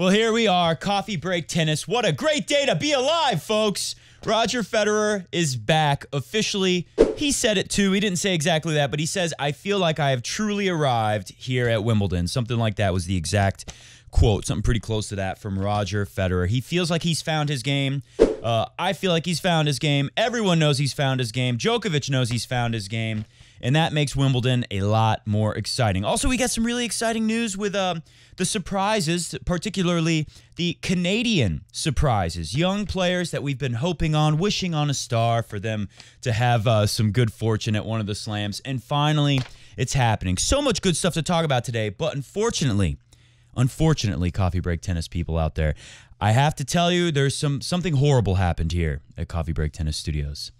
Well, here we are, coffee break tennis. What a great day to be alive, folks. Roger Federer is back officially. He said it too. He didn't say exactly that, but he says, I feel like I have truly arrived here at Wimbledon. Something like that was the exact quote, something pretty close to that from Roger Federer. He feels like he's found his game. I feel like he's found his game. Everyone knows he's found his game. Djokovic knows he's found his game. And that makes Wimbledon a lot more exciting. Also, we got some really exciting news with the surprises, particularly the Canadian surprises. Young players that we've been hoping on, wishing on a star for them to have some good fortune at one of the slams. And finally, it's happening. So much good stuff to talk about today, but unfortunately, coffee break tennis people out there, I have to tell you there's something horrible happened here at Coffee Break Tennis Studios.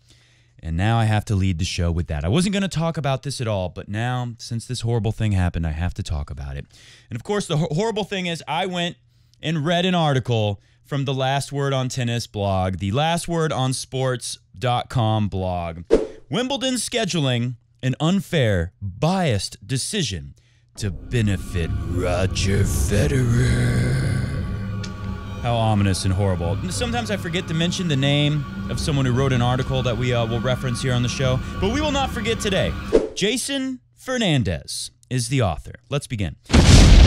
And now I have to lead the show with that. I wasn't going to talk about this at all, but now, since this horrible thing happened, I have to talk about it. And of course, the horrible thing is I went and read an article from the Last Word on Tennis blog, the lastwordonsports.com blog. Wimbledon scheduling an unfair, biased decision to benefit Roger Federer. How ominous and horrible. Sometimes I forget to mention the name of someone who wrote an article that we will reference here on the show, but we will not forget today. Jason Fernandez is the author. Let's begin.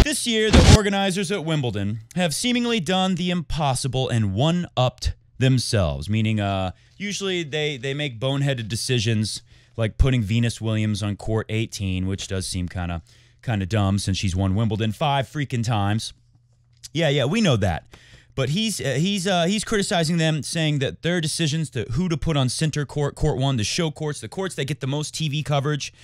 This year, the organizers at Wimbledon have seemingly done the impossible and one-upped themselves, meaning usually they make boneheaded decisions like putting Venus Williams on court 18, which does seem kind of dumb since she's won Wimbledon 5 freaking times. Yeah, we know that. But he's criticizing them, saying that their decisions to who to put on center court, court 1, the show courts, the courts that get the most TV coverage,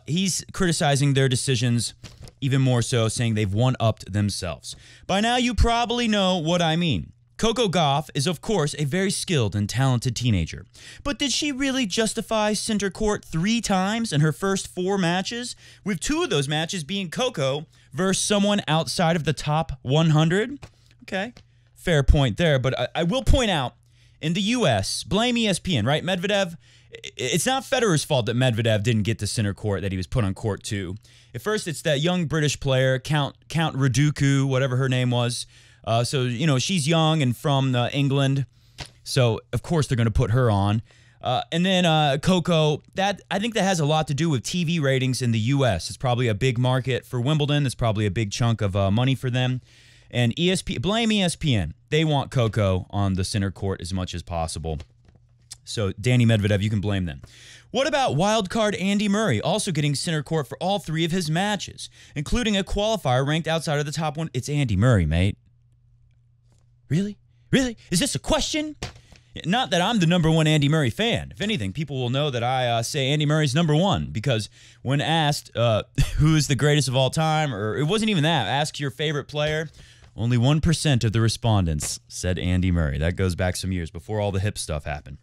he's criticizing their decisions even more so, saying they've one-upped themselves. By now, you probably know what I mean. Coco Gauff is, of course, a very skilled and talented teenager. But did she really justify center court 3 times in her first 4 matches, with 2 of those matches being Coco versus someone outside of the top 100? Okay. Fair point there, but I will point out, in the U.S., blame ESPN, right? Medvedev, it's not Federer's fault that Medvedev didn't get to center court, that he was put on court 2. At first, it's that young British player, Count Raducu, whatever her name was. So, you know, she's young and from England, so of course they're going to put her on. And then Coco, I think that has a lot to do with TV ratings in the U.S. It's probably a big market for Wimbledon. It's probably a big chunk of money for them. And blame ESPN. They want Coco on the center court as much as possible. So, Danny Medvedev, you can blame them. What about wildcard Andy Murray also getting center court for all 3 of his matches, including a qualifier ranked outside of the top 1? It's Andy Murray, mate. Really? Really? Is this a question? Not that I'm the #1 Andy Murray fan. If anything, people will know that I say Andy Murray's #1, because when asked who is the greatest of all time, or it wasn't even that, ask your favorite player, only 1% of the respondents said Andy Murray. That goes back some years, before all the hip stuff happened.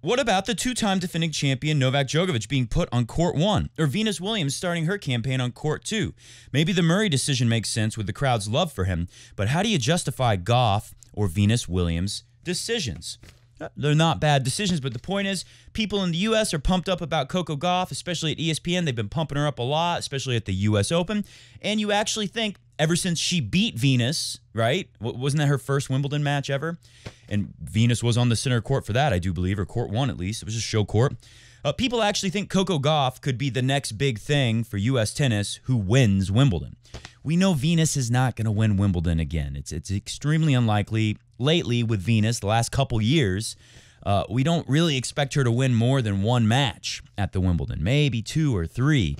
What about the 2-time defending champion Novak Djokovic being put on court 1, or Venus Williams starting her campaign on court 2? Maybe the Murray decision makes sense with the crowd's love for him, but how do you justify Gauff or Venus Williams' decisions? They're not bad decisions, but the point is, people in the U.S. are pumped up about Coco Gauff, especially at ESPN. They've been pumping her up a lot, especially at the U.S. Open. And you actually think, ever since she beat Venus, right? Wasn't that her first Wimbledon match ever? And Venus was on the center court for that, I do believe, or court 1 at least. It was just show court. People actually think Coco Gauff could be the next big thing for U.S. tennis who wins Wimbledon. We know Venus is not going to win Wimbledon again. It's extremely unlikely. Lately, with Venus, the last couple years, we don't really expect her to win more than 1 match at the Wimbledon. Maybe 2 or 3.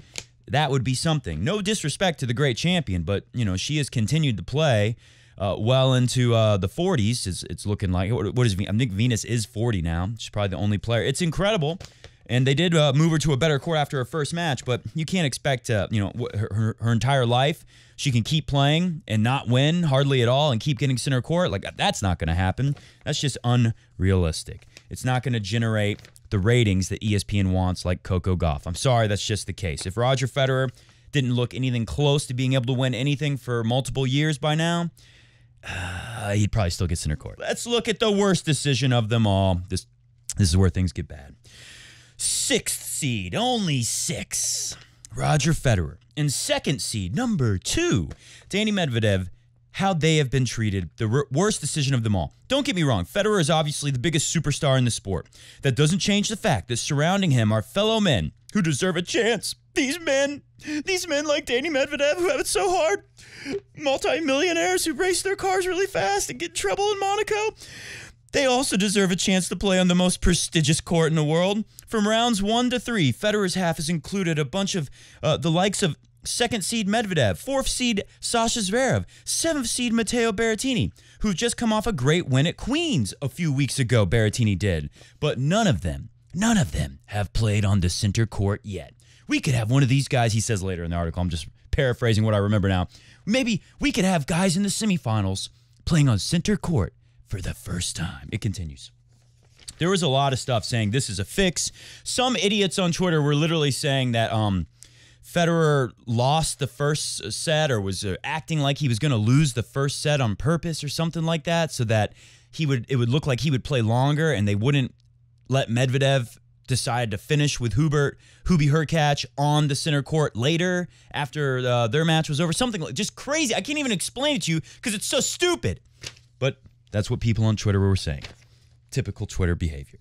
That would be something. No disrespect to the great champion, but, you know, she has continued to play well into the 40s. It's looking like. What is Venus? I think Venus is 40 now. She's probably the only player. It's incredible. And they did move her to a better court after her first match, but you can't expect, her entire life she can keep playing and not win hardly at all and keep getting center court. Like, that's not going to happen. That's just unrealistic. It's not going to generate the ratings that ESPN wants like Coco Gauff. I'm sorry, that's just the case. If Roger Federer didn't look anything close to being able to win anything for multiple years by now, he'd probably still get center court. Let's look at the worst decision of them all. This is where things get bad. 6th seed, only 6. Roger Federer. And 2nd seed, number 2, Danny Medvedev, how they have been treated, the worst decision of them all. Don't get me wrong, Federer is obviously the biggest superstar in the sport. That doesn't change the fact that surrounding him are fellow men who deserve a chance. These men like Danny Medvedev who have it so hard, multi-millionaires who race their cars really fast and get in trouble in Monaco. They also deserve a chance to play on the most prestigious court in the world. From rounds 1 to 3, Federer's half has included a bunch of the likes of 2nd seed Medvedev, 4th seed Sasha Zverev, 7th seed Matteo Berrettini, who've just come off a great win at Queens a few weeks ago, Berrettini did. But none of them have played on the center court yet. We could have one of these guys, he says later in the article, I'm just paraphrasing what I remember now. Maybe we could have guys in the semifinals playing on center court for the first time. It continues. There was a lot of stuff saying this is a fix. Some idiots on Twitter were literally saying that Federer lost the first set or was acting like he was going to lose the first set on purpose or something like that, so that it would look like he would play longer and they wouldn't let Medvedev decide to finish with Hubie Hurkacz on the center court later after their match was over. Something like just crazy. I can't even explain it to you because it's so stupid. But that's what people on Twitter were saying. Typical Twitter behavior.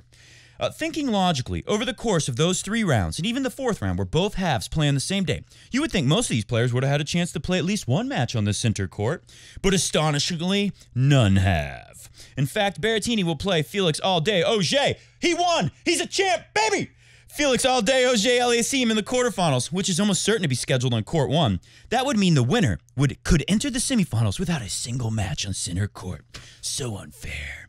Thinking logically, over the course of those 3 rounds, and even the 4th round where both halves play on the same day, you would think most of these players would have had a chance to play at least one match on the center court, but astonishingly, none have. In fact, Berrettini will play Felix Auger-Aliassime. He won! He's a champ, baby! Felix Auger-Aliassime in the quarterfinals, which is almost certain to be scheduled on court 1. That would mean the winner could enter the semifinals without a single match on center court. So unfair.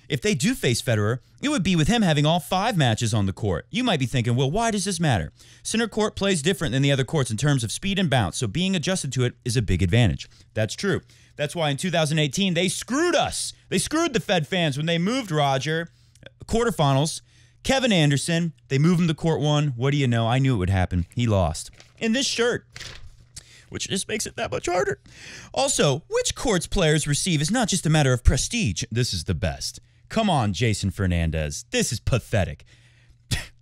If they do face Federer, it would be with him having all 5 matches on the court. You might be thinking, well, why does this matter? Center court plays different than the other courts in terms of speed and bounce, so being adjusted to it is a big advantage. That's true. That's why in 2018, they screwed us. They screwed the Fed fans when they moved Roger, quarterfinals, Kevin Anderson, they moved him to court 1. What do you know? I knew it would happen. He lost. In this shirt, which just makes it that much harder. Also, which courts players receive is not just a matter of prestige. This is the best. Come on, Jason Fernandez. This is pathetic.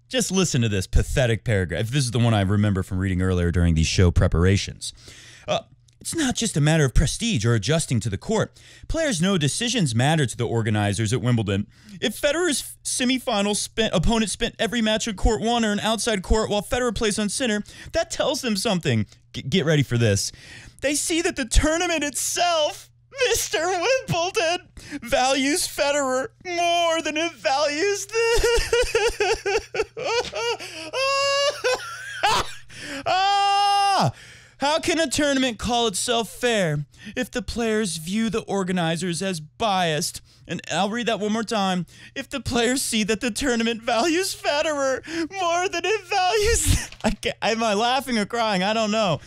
Just listen to this pathetic paragraph. This is the one I remember from reading earlier during these show preparations. It's not just a matter of prestige or adjusting to the court. Players know decisions matter to the organizers at Wimbledon. If Federer's semifinal opponent spent every match on court 1 or an outside court while Federer plays on center, that tells them something. Get ready for this. They see that the tournament itself, Mr. Wimbledon, values Federer more than it values How can a tournament call itself fair if the players view the organizers as biased? And I'll read that one more time. If the players see that the tournament values Federer more than it values... Am I laughing or crying? I don't know.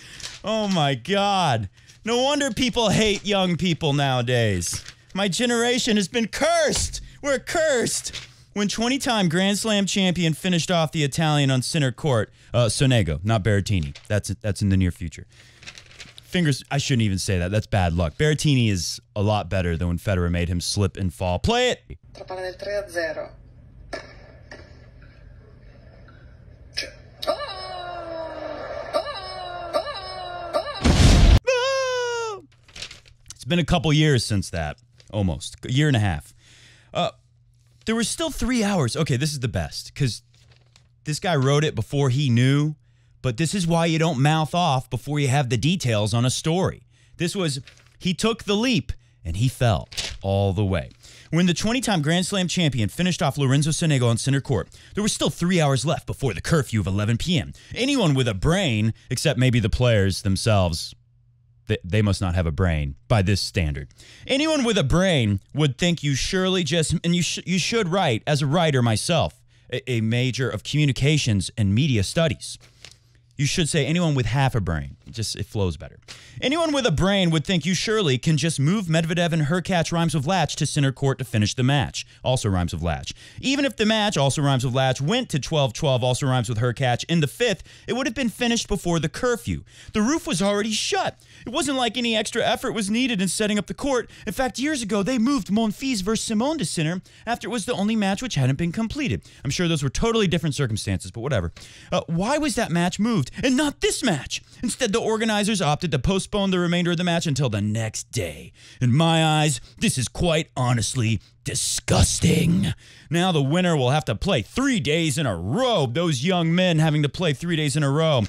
Oh, my God. No wonder people hate young people nowadays. My generation has been cursed. We're cursed. When 20-time Grand Slam champion finished off the Italian on center court, Sonego, not Berrettini. That's in the near future. I shouldn't even say that. That's bad luck. Berrettini is a lot better than when Federer made him slip and fall. Play it! Palla del 3-0. It's been a couple years since that. Almost. A year and a half. There were still 3 hours. Okay, this is the best, because this guy wrote it before he knew, but this is why you don't mouth off before you have the details on a story. He took the leap, and he fell all the way. When the 20-time Grand Slam champion finished off Lorenzo Sonego on center court, there were still 3 hours left before the curfew of 11 p.m. Anyone with a brain, except maybe the players themselves, they must not have a brain by this standard. Anyone with a brain would think you surely just, and you should write, as a writer myself, a major of communications and media studies. You should say anyone with half a brain. It flows better. Anyone with a brain would think you surely can just move Medvedev and Hurkacz rhymes with Latch to center court to finish the match. Also rhymes with Latch. Even if the match, also rhymes with Latch, went to 12-12, also rhymes with Hurkacz, in the 5th, it would have been finished before the curfew. The roof was already shut. It wasn't like any extra effort was needed in setting up the court. In fact, years ago, they moved Monfils versus Simone to center after it was the only match which hadn't been completed. I'm sure those were totally different circumstances, but whatever. Why was that match moved? moved and not this match. Instead, the organizers opted to postpone the remainder of the match until the next day. In my eyes, this is quite honestly disgusting. Now the winner will have to play 3 days in a row. Those young men having to play 3 days in a row.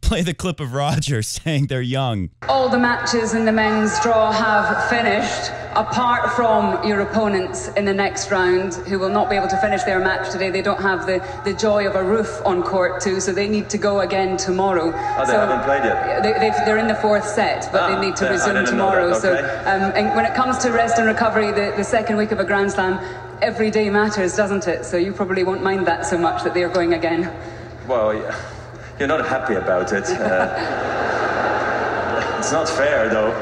Play the clip of Roger saying they're young. All the matches in the men's draw have finished, apart from your opponents in the next round, who will not be able to finish their match today. They don't have the joy of a roof on court too, so they need to go again tomorrow. Oh, they haven't played yet? They're in the fourth set, but they need to resume tomorrow. Okay. So and when it comes to rest and recovery, the second week of a Grand Slam, every day matters, doesn't it? So you probably won't mind that so much that they're going again. Well, yeah. You're not happy about it. It's not fair, though.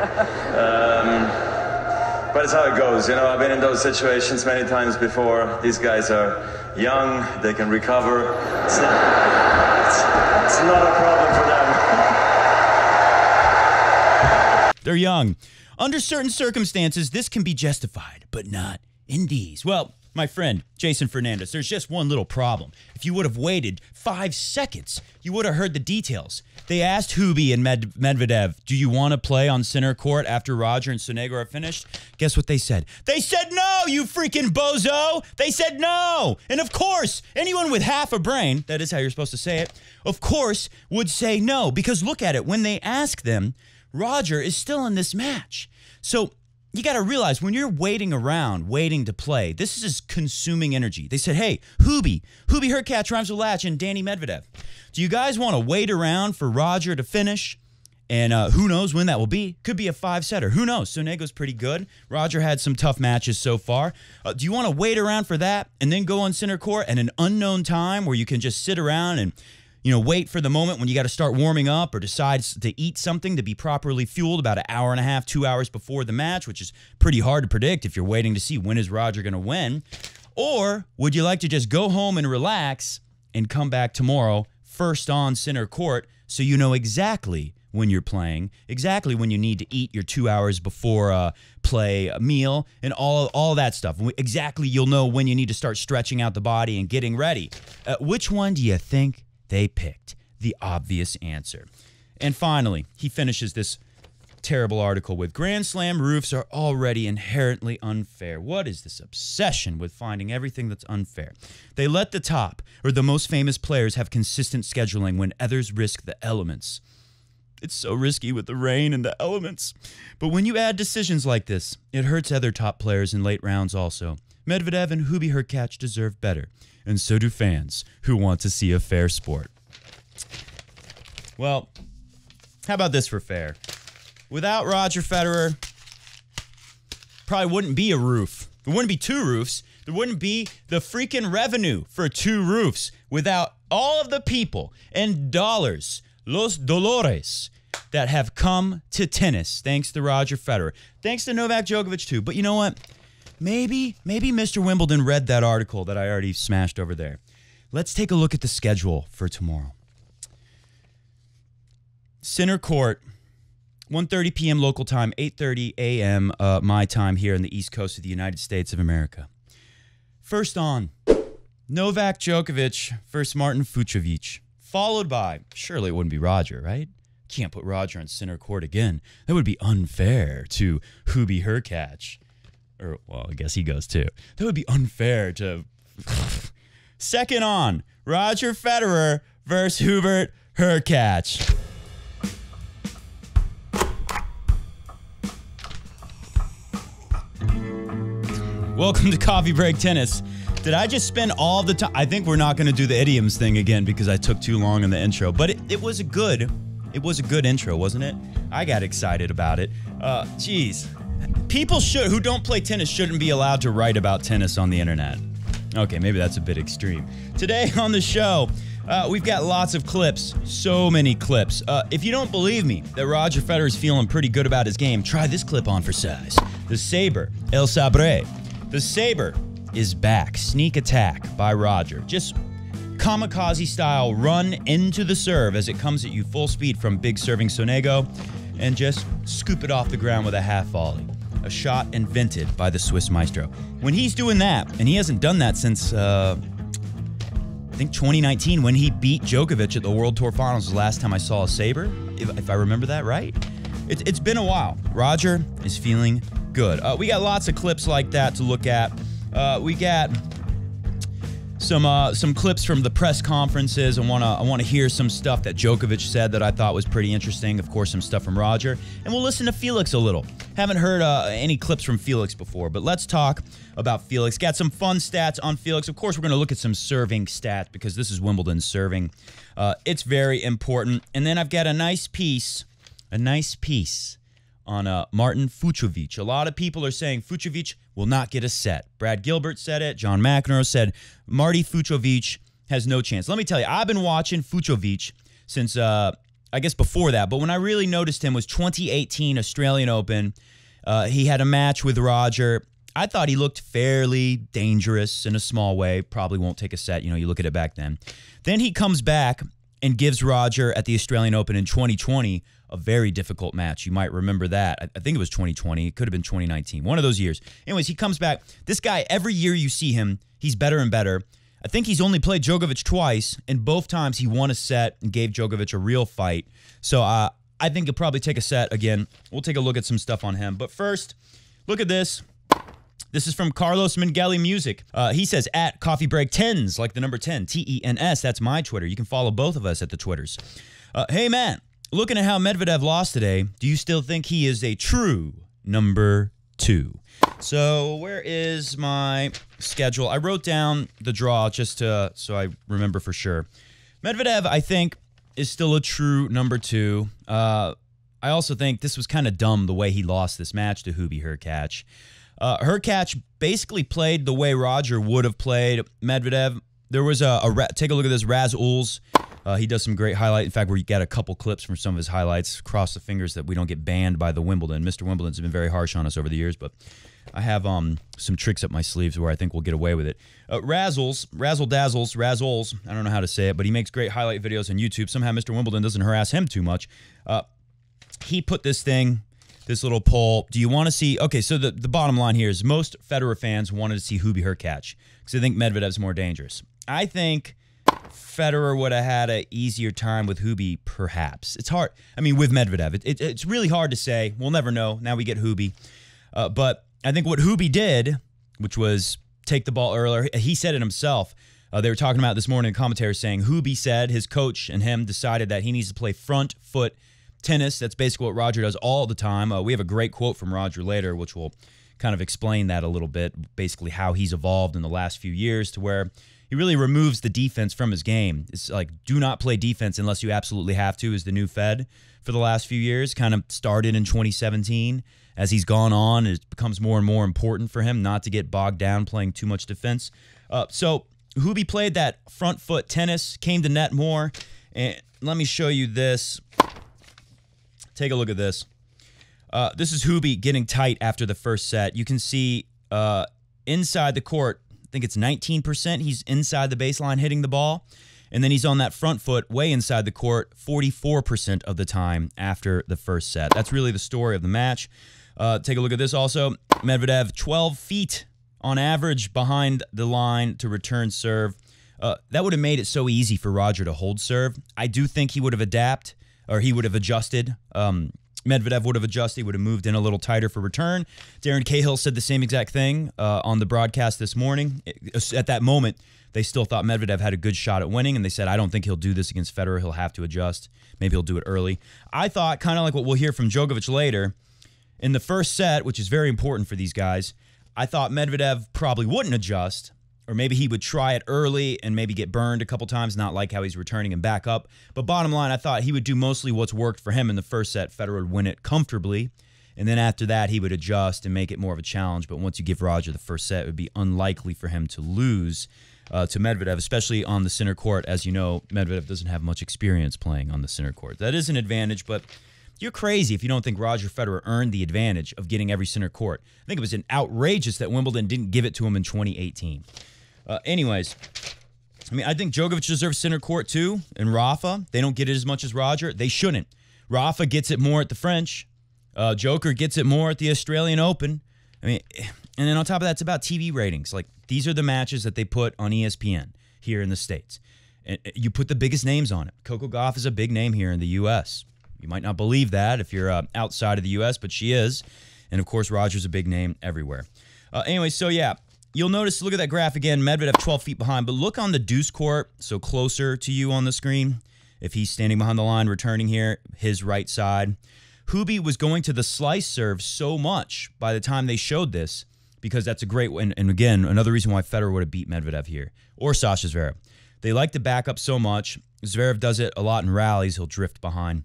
But it's how it goes. You know, I've been in those situations many times before. These guys are young. They can recover. It's not a problem for them. They're young. Under certain circumstances, this can be justified, but not in these. Well, my friend, Jason Fernandez, there's just one little problem. If you would have waited 5 seconds, you would have heard the details. They asked Hubie and Medvedev, do you want to play on center court after Roger and Sonego are finished? Guess what they said? They said no, you freaking bozo! They said no! And of course, anyone with half a brain, that is how you're supposed to say it, of course, would say no. Because look at it, when they ask them, Roger is still in this match. So you got to realize when you're waiting around, waiting to play, this is consuming energy. They said, hey, Hubie Hurkacz rhymes with Latch and Danny Medvedev. Do you guys want to wait around for Roger to finish? And who knows when that will be? Could be a 5-setter. Who knows? Sonego's pretty good. Roger had some tough matches so far. Do you want to wait around for that and then go on center court at an unknown time where you can just sit around and wait for the moment when you got to start warming up or decide to eat something to be properly fueled about an hour and a half, 2 hours before the match, which is pretty hard to predict if you're waiting to see when is Roger going to win? Or would you like to just go home and relax and come back tomorrow first on center court so you know exactly when you're playing, exactly when you need to eat your 2 hours before play a meal and all that stuff. Exactly, you'll know when you need to start stretching out the body and getting ready. Which one do you think they picked? The obvious answer. And finally, he finishes this terrible article with, Grand Slam roofs are already inherently unfair. What is this obsession with finding everything that's unfair? They let the top or the most famous players have consistent scheduling when others risk the elements. It's so risky with the rain and the elements. But when you add decisions like this, it hurts other top players in late rounds also. Medvedev and Hubie Hurkacz deserve better. And so do fans who want to see a fair sport. Well, how about this for fair? Without Roger Federer, probably wouldn't be a roof. There wouldn't be 2 roofs. There wouldn't be the freaking revenue for 2 roofs without all of the people and dollars, los dolores, that have come to tennis thanks to Roger Federer. Thanks to Novak Djokovic too. But you know what? Maybe Mr. Wimbledon read that article that I already smashed over there. Let's take a look at the schedule for tomorrow. Center court, 1:30 p.m. local time, 8:30 a.m. My time here in the East Coast of the United States of America. First on, Novak Djokovic versus Martin Fucsovics, followed by, surely it wouldn't be Roger, right? Can't put Roger on center court again. That would be unfair to Hubie Hurkacz. Or, well, I guess he goes too. That would be unfair to... Second on, Roger Federer versus Hubert Hurkacz. Welcome to Coffee Break Tennis. Did I just spend all the time? I think we're not going to do the idioms thing again because I took too long in the intro. But it was a good intro, wasn't it? I got excited about it. Geez. People who don't play tennis shouldn't be allowed to write about tennis on the internet. Okay, maybe that's a bit extreme. Today on the show, we've got lots of clips, so many clips. If you don't believe me that Roger Federer is feeling pretty good about his game, try this clip on for size. The Sabre, El Sabre. The Sabre is back. Sneak attack by Roger. Just kamikaze style run into the serve as it comes at you full speed from big serving Sonego and just scoop it off the ground with a half volley. A shot invented by the Swiss maestro. When he's doing that, and he hasn't done that since, I think think 2019 when he beat Djokovic at the World Tour Finals was the last time I saw a Sabre, if I remember that right. It's been a while. Roger is feeling good. We got lots of clips like that to look at. We got some clips from the press conferences. I want to hear some stuff that Djokovic said that I thought was pretty interesting. Of course, some stuff from Roger, and we'll listen to Felix a little. Haven't heard any clips from Felix before, but let's talk about Felix. Got some fun stats on Felix. Of course, we're going to look at some serving stats because this is Wimbledon serving. It's very important. And then I've got a nice piece on Martin Fucsovics. A lot of people are saying Fucsovics will not get a set. Brad Gilbert said it. John McEnroe said Marty Fucsovics has no chance. Let me tell you, I've been watching Fucsovics since, I guess before that, but when I really noticed him was 2018 Australian Open. He had a match with Roger. I thought he looked fairly dangerous in a small way. Probably won't take a set. You look at it back then. Then he comes back and gives Roger at the Australian Open in 2020 a very difficult match. You might remember that. I think it was 2020. It could have been 2019. One of those years. Anyways, he comes back. This guy, every year you see him, he's better and better. I think he's only played Djokovic twice, and both times he won a set and gave Djokovic a real fight. So I think he'll probably take a set again. We'll take a look at some stuff on him. But first, look at this. This is from Carlos Mengele Music. He says, at Coffee Break 10s, like the number 10, TENS. That's my Twitter. You can follow both of us at the Twitters. Hey, man, looking at how Medvedev lost today, do you still think he is a true number 2? So where is my schedule? I wrote down the draw just so I remember for sure. Medvedev, I think, is still a true number 2. I also think this was kind of dumb the way he lost this match to Hubie Hurkacz. Hurkacz basically played the way Roger would have played Medvedev. There was take a look at this, Raz Uls. He does some great highlight. In fact, we got a couple clips from some of his highlights. Cross the fingers that we don't get banned by the Wimbledon. Mr. Wimbledon's been very harsh on us over the years, but I have some tricks up my sleeves where I think we'll get away with it. Razzle Dazzles, I don't know how to say it, but he makes great highlight videos on YouTube. Somehow Mr. Wimbledon doesn't harass him too much. He put this little poll. Do you want to see... Okay, so the bottom line here is most Federer fans wanted to see Hubie Hurkacz because they think Medvedev's more dangerous. I think Federer would have had an easier time with Hubie, perhaps. It's hard. I mean, with Medvedev. It's really hard to say. We'll never know. Now we get Hubie. But I think what Hubie did, which was take the ball earlier, he said it himself. They were talking about this morning in commentary saying Hubie said his coach and him decided that he needs to play front foot tennis. That's basically what Roger does all the time. We have a great quote from Roger later, which will kind of explain that a little bit, basically how he's evolved in the last few years to where he really removes the defense from his game. It's like, do not play defense unless you absolutely have to is the new Fed for the last few years. Kind of started in 2017. As he's gone on, it becomes more and more important for him not to get bogged down playing too much defense. So Hubie played that front foot tennis, came to net more. And let me show you this. Take a look at this. This is Hubie getting tight after the first set. You can see inside the court, I think it's 19%. He's inside the baseline hitting the ball. And then he's on that front foot way inside the court 44% of the time after the first set. That's really the story of the match. Take a look at this also. Medvedev, 12 feet on average behind the line to return serve. That would have made it so easy for Roger to hold serve. I do think he would have adapted, or he would have adjusted. Medvedev would have adjusted. He would have moved in a little tighter for return. Darren Cahill said the same exact thing on the broadcast this morning. At that moment, they still thought Medvedev had a good shot at winning, and they said, I don't think he'll do this against Federer. He'll have to adjust. Maybe he'll do it early. I thought, kind of like what we'll hear from Djokovic later, in the first set, which is very important for these guys, I thought Medvedev probably wouldn't adjust, or maybe he would try it early and maybe get burned a couple times, not like how he's returning and back up. But bottom line, I thought he would do mostly what's worked for him in the first set. Federer would win it comfortably, and then after that, he would adjust and make it more of a challenge. But once you give Roger the first set, it would be unlikely for him to lose to Medvedev, especially on the center court. As you know, Medvedev doesn't have much experience playing on the center court. That is an advantage, but you're crazy if you don't think Roger Federer earned the advantage of getting every center court. I think it was outrageous that Wimbledon didn't give it to him in 2018. Anyways, I mean, I think Djokovic deserves center court too, and Rafa. They don't get it as much as Roger. They shouldn't. Rafa gets it more at the French. Joker gets it more at the Australian Open. I mean, and then on top of that, it's about TV ratings. Like, these are the matches that they put on ESPN. here in the States. And you put the biggest names on it. Coco Gauff is a big name here in the U.S. You might not believe that if you're outside of the U.S., but she is. And, of course, Roger's a big name everywhere. Anyway, so, yeah, you'll notice, look at that graph again, Medvedev 12 feet behind. But look on the deuce court, so closer to you on the screen. If he's standing behind the line, returning here, his right side. Hubie was going to the slice serve so much by the time they showed this, because that's a great one. And again, another reason why Federer would have beat Medvedev here, or Sasha Zverev. They like to back up so much. Zverev does it a lot in rallies. He'll drift behind.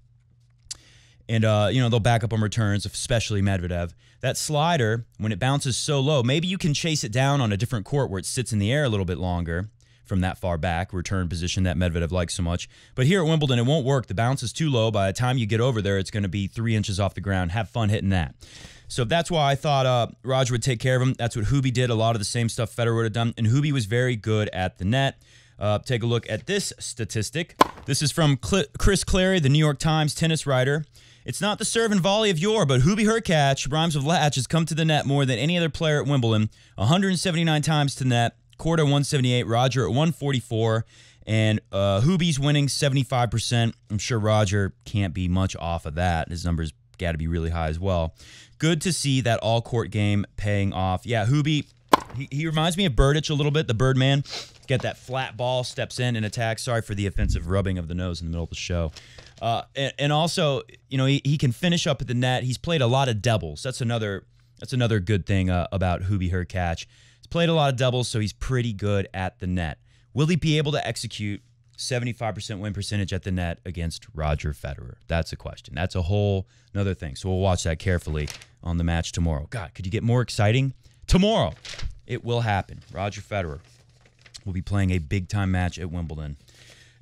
And, they'll back up on returns, especially Medvedev. That slider, when it bounces so low, maybe you can chase it down on a different court where it sits in the air a little bit longer from that far back, return position that Medvedev likes so much. But here at Wimbledon, it won't work. The bounce is too low. By the time you get over there, it's going to be 3 inches off the ground. Have fun hitting that. So that's why I thought Roger would take care of him. That's what Hubie did. A lot of the same stuff Federer would have done. And Hubie was very good at the net. Take a look at this statistic. This is from Chris Clary, the New York Times tennis writer. It's not the serve and volley of yore, but Hubie Hurkacz, rhymes with latch, has come to the net more than any other player at Wimbledon. 179 times to net. Korda 178, Roger at 144, and Hubie's winning 75%. I'm sure Roger can't be much off of that. His numbers got to be really high as well. Good to see that all-court game paying off. Yeah, Hubie, he reminds me of Berdych a little bit, the Birdman. Get that flat ball, steps in and attacks. Sorry for the offensive rubbing of the nose in the middle of the show. And also, he can finish up at the net. He's played a lot of doubles. That's another good thing about Hubie Hurkacz. He's played a lot of doubles, so he's pretty good at the net. Will he be able to execute 75% win percentage at the net against Roger Federer? That's a question. That's a whole another thing. So we'll watch that carefully on the match tomorrow. God, could you get more exciting? Tomorrow, it will happen. Roger Federer will be playing a big-time match at Wimbledon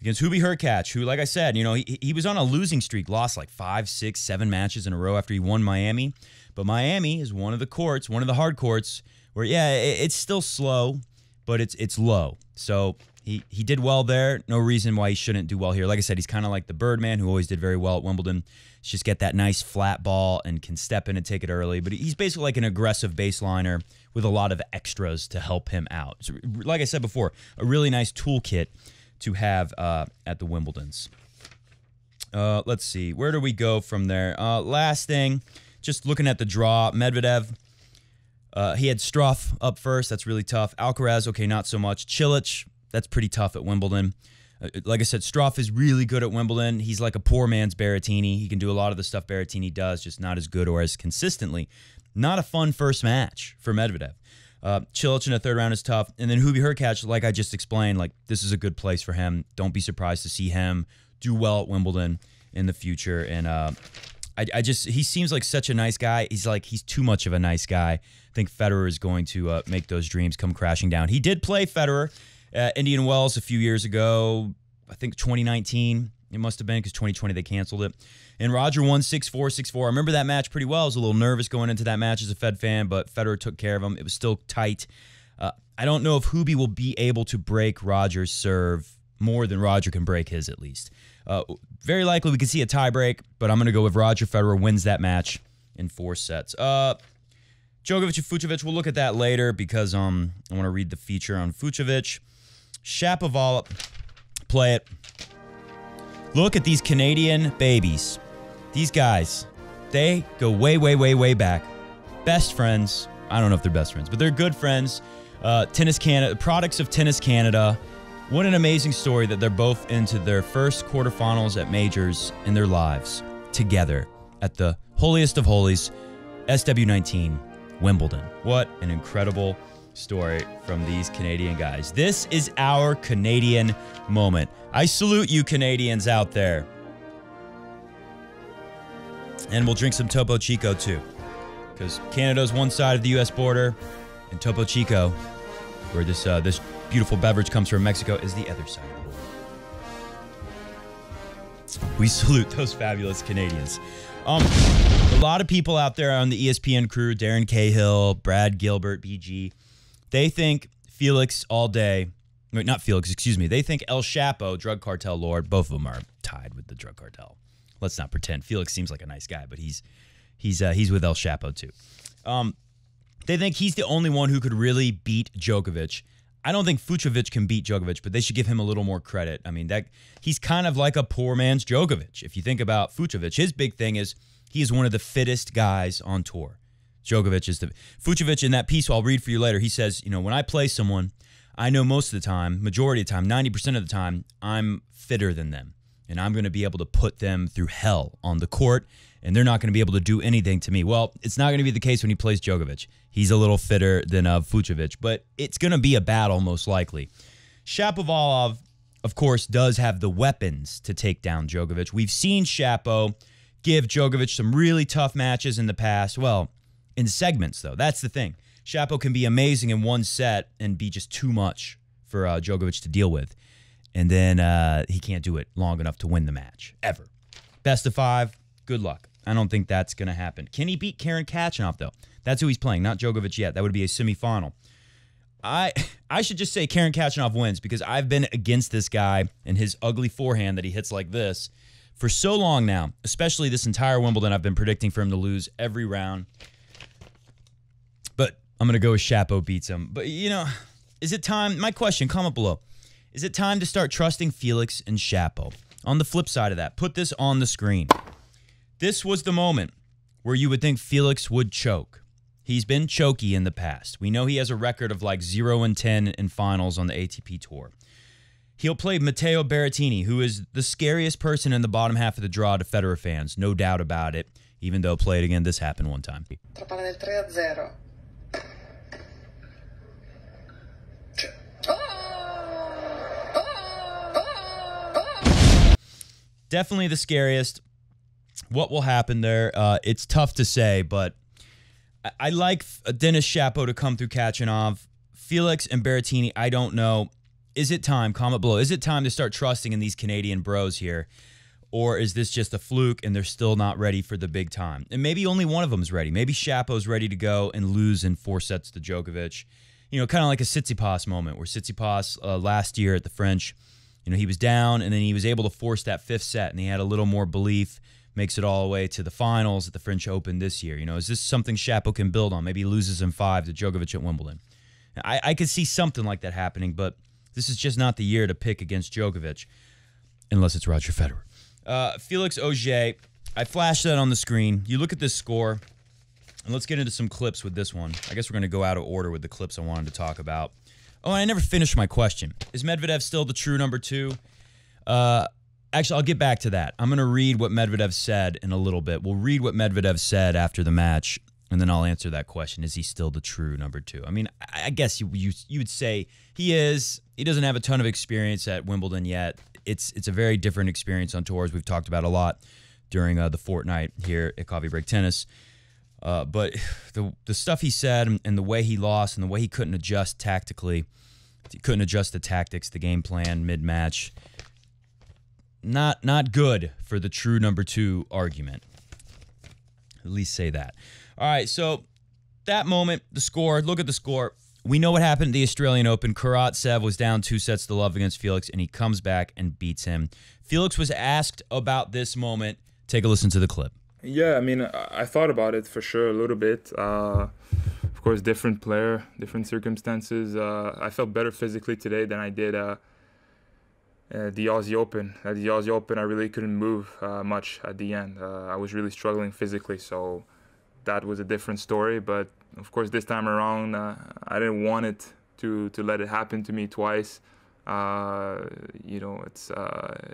against Hubie Hurkacz, who, like I said, he was on a losing streak, lost like 5, 6, 7 matches in a row after he won Miami. But Miami is one of the courts, one of the hard courts, where, yeah, it's still slow, but it's low. So he did well there. No reason why he shouldn't do well here. Like I said, he's kind of like the Birdman, who always did very well at Wimbledon. Just get that nice flat ball and can step in and take it early. But he's basically like an aggressive baseliner with a lot of extras to help him out. So, like I said before, a really nice toolkit to have at the Wimbledons. Let's see. Where do we go from there? Last thing, just looking at the draw, Medvedev, he had Struff up first. That's really tough. Alcaraz, okay, not so much. Cilic, that's pretty tough at Wimbledon. Like I said, Struff is really good at Wimbledon. He's like a poor man's Berrettini. He can do a lot of the stuff Berrettini does, just not as good or as consistently. Not a fun first match for Medvedev. Cilic in the third round is tough. And then Hubie Hurkacz, like I just explained, like this is a good place for him. Don't be surprised to see him do well at Wimbledon in the future. And he seems like such a nice guy. He's too much of a nice guy. I think Federer is going to make those dreams come crashing down. He did play Federer at Indian Wells a few years ago. I think 2019 it must have been, because 2020 they canceled it. And Roger won 6-4, 6-4. I remember that match pretty well. I was a little nervous going into that match as a Fed fan, but Federer took care of him. It was still tight. I don't know if Hubie will be able to break Roger's serve more than Roger can break his, at least. Very likely we could see a tie break, but I'm going to go with Roger Federer wins that match in 4 sets. Djokovic and Fucsovics, we'll look at that later because I want to read the feature on Fucsovics. Shapovalov, play it. Look at these Canadian babies. These guys, they go way, way, way, way back. Best friends. I don't know if they're best friends, but they're good friends. Tennis Canada, products of Tennis Canada. What an amazing story that they're both into their first quarterfinals at majors in their lives together at the holiest of holies, SW19 Wimbledon. What an incredible story from these Canadian guys. This is our Canadian moment. I salute you Canadians out there. And we'll drink some Topo Chico too, because Canada's one side of the U.S. border, and Topo Chico, where this beautiful beverage comes from, Mexico, is the other side. We salute those fabulous Canadians. A lot of people out there on the ESPN crew, Darren Cahill, Brad Gilbert, BG, they think Felix all day. Wait, not Felix, excuse me. They think El Chapo, drug cartel lord, both of them are tied with the drug cartel. Let's not pretend. Felix seems like a nice guy, but he's with El Chapo too. They think he's the only one who could really beat Djokovic. I don't think Fucsovics can beat Djokovic, but they should give him a little more credit. I mean, that he's kind of like a poor man's Djokovic. If you think about Fucsovics, his big thing is he is one of the fittest guys on tour. Djokovic is the Fucsovics. In that piece I'll read for you later, he says, you know, when I play someone, I know most of the time, majority of the time, 90% of the time, I'm fitter than them. And I'm going to be able to put them through hell on the court, and they're not going to be able to do anything to me. Well, it's not going to be the case when he plays Djokovic. He's a little fitter than Fucsovics, but it's going to be a battle most likely. Shapovalov, of course, does have the weapons to take down Djokovic. We've seen Shapo give Djokovic some really tough matches in the past. Well, in segments, though. That's the thing. Shapo can be amazing in one set and be just too much for Djokovic to deal with. And then he can't do it long enough to win the match, ever. Best of 5, good luck. I don't think that's going to happen. Can he beat Karen Khachanov, though? That's who he's playing, not Djokovic yet. That would be a semifinal. I should just say Karen Khachanov wins because I've been against this guy and his ugly forehand that he hits like this for so long now, especially this entire Wimbledon. I've been predicting for him to lose every round. But I'm going to go with Shapo beats him. But, you know, is it time? My question, comment below. Is it time to start trusting Felix and Shapo? On the flip side of that, put this on the screen. This was the moment where you would think Felix would choke. He's been choky in the past. We know he has a record of like 0-10 in finals on the ATP Tour. He'll play Matteo Berrettini, who is the scariest person in the bottom half of the draw to Federer fans. No doubt about it, even though play it again, this happened one time. Definitely the scariest. What will happen there? It's tough to say, but I like Denis Shapo to come through Khachanov. Felix and Berrettini, I don't know. Is it time? Comment below. Is it time to start trusting in these Canadian bros here? Or is this just a fluke and they're still not ready for the big time? And maybe only one of them is ready. Maybe Shapo's ready to go and lose in 4 sets to Djokovic. You know, kind of like a Tsitsipas moment where Tsitsipas last year at the French, you know, he was down and then he was able to force that 5th set and he had a little more belief, makes it all the way to the finals at the French Open this year. You know, is this something Shapo can build on? Maybe he loses in 5 to Djokovic at Wimbledon. I could see something like that happening, but this is just not the year to pick against Djokovic unless it's Roger Federer. Felix Auger, I flashed that on the screen. You look at this score, and let's get into some clips with this one. I guess we're going to go out of order with the clips I wanted to talk about. Oh, and I never finished my question. Is Medvedev still the true number 2? Actually, I'll get back to that. I'm going to read what Medvedev said in a little bit. We'll read what Medvedev said after the match, and then I'll answer that question. Is he still the true number 2? I mean, I guess you would say he is. He doesn't have a ton of experience at Wimbledon yet. It's a very different experience on tours. We've talked about a lot during the fortnight here at Coffee Break Tennis. But the stuff he said and the way he lost and the way he couldn't adjust tactically, he couldn't adjust the tactics, the game plan mid-match, not good for the true number 2 argument. At least say that. All right, so that moment, the score, look at the score. We know what happened at the Australian Open. Karatsev was down 2 sets to love against Felix, and he comes back and beats him. Felix was asked about this moment. Take a listen to the clip. Yeah, I mean, I thought about it for sure a little bit. Of course, different player, different circumstances. I felt better physically today than I did the Aussie Open. At the Aussie Open, I really couldn't move much at the end. I was really struggling physically, so that was a different story. But of course, this time around, I didn't want it to let it happen to me twice. You know,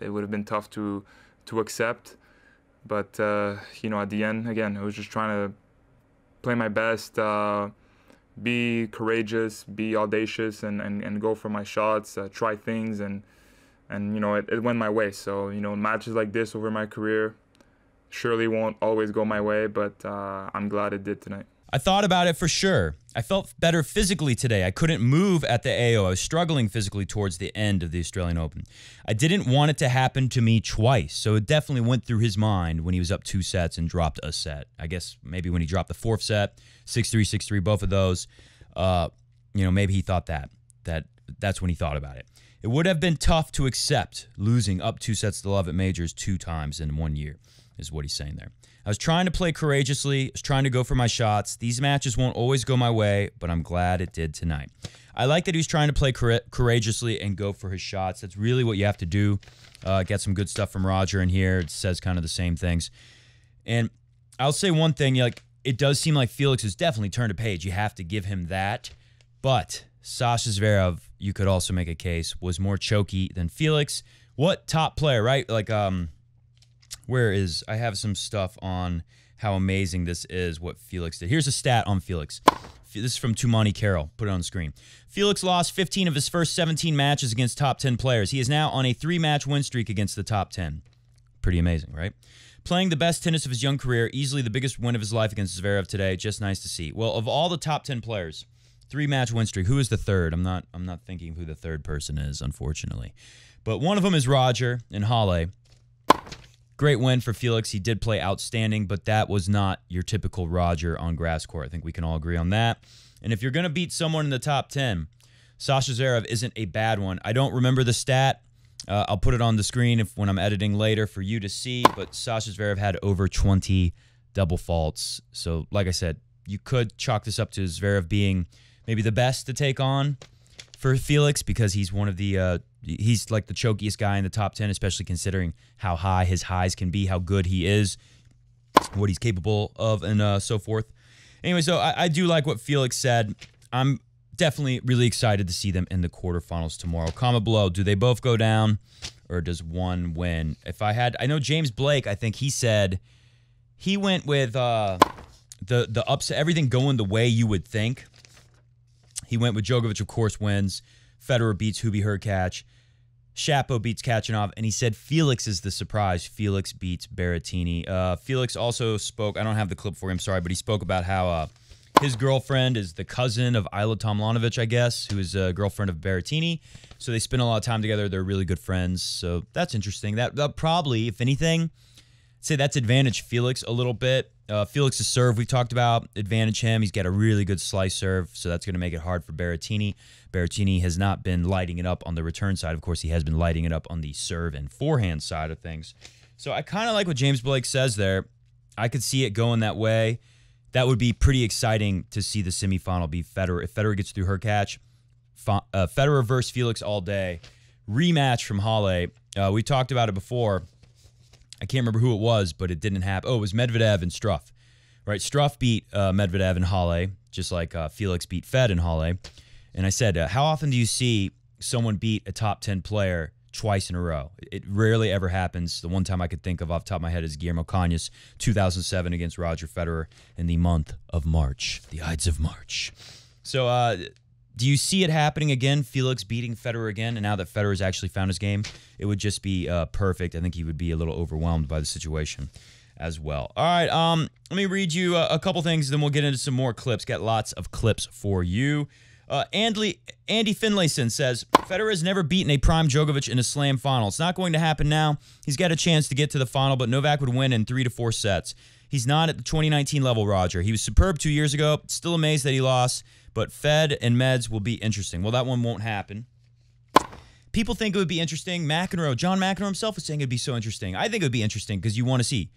it would have been tough to accept. But you know, at the end, again, I was just trying to play my best, be courageous, be audacious, and go for my shots, try things, and you know, it went my way. So you know, matches like this over my career surely won't always go my way, but I'm glad it did tonight. I thought about it for sure. I felt better physically today. I couldn't move at the AO. I was struggling physically towards the end of the Australian Open. I didn't want it to happen to me twice, so it definitely went through his mind when he was up 2 sets and dropped a set. I guess maybe when he dropped the 4th set, 6-3, 6-3, both of those, you know, maybe he thought that's when he thought about it. It would have been tough to accept losing up 2 sets to love at majors 2 times in 1 year, is what he's saying there. I was trying to play courageously. I was trying to go for my shots. These matches won't always go my way, but I'm glad it did tonight. I like that he was trying to play courageously and go for his shots. That's really what you have to do. Get some good stuff from Roger in here. It says kind of the same things. And I'll say one thing, like, it does seem like Felix has definitely turned a page. You have to give him that. But Sasha Zverev, you could also make a case, was more choky than Felix. What top player, right? Like, I have some stuff on how amazing this is, what Felix did. Here's a stat on Felix. This is from Tumani Carroll. Put it on the screen. Felix lost 15 of his first 17 matches against top 10 players. He is now on a 3-match win streak against the top 10. Pretty amazing, right? Playing the best tennis of his young career, easily the biggest win of his life against Zverev today. Just nice to see. Well, of all the top 10 players, 3-match win streak. Who is the third? I'm not thinking who the third person is, unfortunately. But one of them is Roger in Halle. Great win for Felix. He did play outstanding, but that was not your typical Roger on grass court. I think we can all agree on that. And if you're going to beat someone in the top 10, Sasha Zverev isn't a bad one. I don't remember the stat. I'll put it on the screen when I'm editing later for you to see, but Sasha Zverev had over 20 double faults. So, like I said, you could chalk this up to Zverev being maybe the best to take on for Felix because he's one of the he's like the chokiest guy in the top 10, especially considering how high his highs can be, how good he is, what he's capable of, and so forth. Anyway, so I do like what Felix said. I'm definitely really excited to see them in the quarterfinals tomorrow. Comment below, do they both go down or does one win? I know James Blake, I think he said he went with the upset, everything going the way you would think. He went with Djokovic, of course, wins. Federer beats Hubie Hurkacz. Shapo beats Khachanov. And he said Felix is the surprise. Felix beats Berrettini. Felix also spoke, I don't have the clip for him, sorry, but he spoke about how his girlfriend is the cousin of Ayla Tomljanovic, I guess, who is a girlfriend of Berrettini. So they spend a lot of time together. They're really good friends. So that's interesting. That probably, if anything, say that's advantage Felix a little bit. Felix's serve we talked about, advantage him. He's got a really good slice serve, so that's going to make it hard for Berrettini. Berrettini has not been lighting it up on the return side. Of course, he has been lighting it up on the serve and forehand side of things. So I kind of like what James Blake says there. I could see it going that way. That would be pretty exciting to see the semifinal be Federer. If Federer gets through Hurkacz, Federer versus Felix all day. Rematch from Halle. We talked about it before. I can't remember who it was, but it didn't happen. Oh, it was Medvedev and Struff. Right, Struff beat Medvedev in Halle, just like Felix beat Fed in Halle. And I said, how often do you see someone beat a top 10 player twice in a row? It rarely ever happens. The one time I could think of off the top of my head is Guillermo Cañas, 2007 against Roger Federer in the month of March, the Ides of March. So do you see it happening again, Felix beating Federer again? And now that Federer's actually found his game, it would just be perfect. I think he would be a little overwhelmed by the situation as well. All right, let me read you a couple things, then we'll get into some more clips. Got lots of clips for you. Andy Finlayson says, Federer has never beaten a prime Djokovic in a slam final. It's not going to happen now. He's got a chance to get to the final, but Novak would win in 3 to 4 sets. He's not at the 2019 level, Roger. He was superb 2 years ago. Still amazed that he lost, but Fed and Meds will be interesting. Well, that one won't happen. People think it would be interesting. John McEnroe himself was saying it would be so interesting. I think it would be interesting because you want to see,